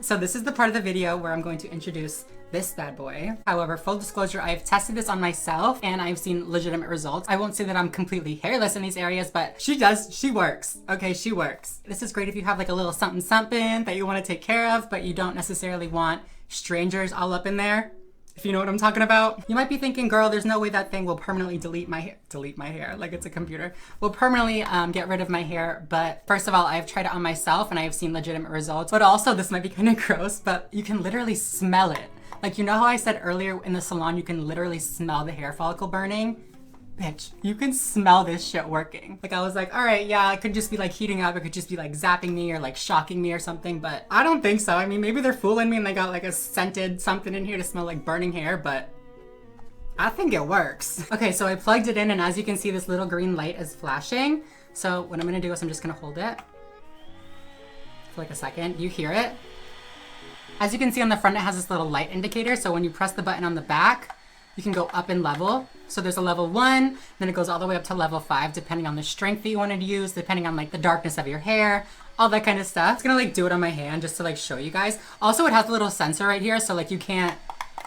So this is the part of the video where I'm going to introduce this bad boy. However, full disclosure, I've tested this on myself and I've seen legitimate results. I won't say that I'm completely hairless in these areas, but she works. Okay, she works. This is great if you have like a little something something that you want to take care of, but you don't necessarily want strangers all up in there. If you know what I'm talking about. You might be thinking, girl, there's no way that thing will permanently delete my hair, like it's a computer. Will permanently get rid of my hair, but first of all, I've tried it on myself and I have seen legitimate results. But also, this might be kind of gross, but you can literally smell it. Like, you know how I said earlier in the salon, you can literally smell the hair follicle burning? Bitch, you can smell this shit working. Like, I was like, all right, yeah, it could just be like heating up. It could just be like zapping me or like shocking me or something, but I don't think so. I mean, maybe they're fooling me and they got like a scented something in here to smell like burning hair, but I think it works. Okay, so I plugged it in and as you can see, this little green light is flashing. So what I'm gonna do is I'm just gonna hold it for like a second. You hear it? As you can see on the front, it has this little light indicator. So when you press the button on the back, you can go up in level. So there's a level 1, then it goes all the way up to level 5, depending on the strength that you wanted to use, depending on like the darkness of your hair, all that kind of stuff. It's gonna like do it on my hand just to like show you guys. Also, it has a little sensor right here. So like you can't,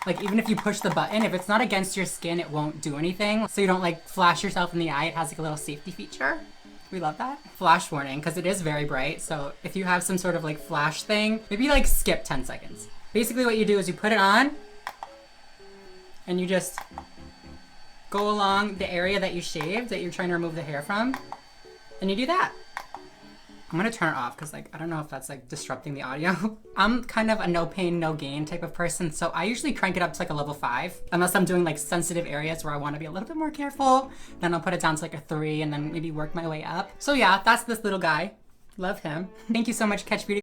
like even if you push the button, if it's not against your skin, it won't do anything. So you don't like flash yourself in the eye. It has like a little safety feature. We love that. Flash warning, because it is very bright. So if you have some sort of like flash thing, maybe like skip 10 seconds. Basically what you do is you put it on and you just go along the area that you shaved, that you're trying to remove the hair from, and you do that. I'm gonna turn it off because like, I don't know if that's like disrupting the audio. I'm kind of a no pain, no gain type of person. So I usually crank it up to like a level 5, unless I'm doing like sensitive areas where I wanna be a little bit more careful. Then I'll put it down to like a 3 and then maybe work my way up. So yeah, that's this little guy. Love him. Thank you so much, KetchBeauty.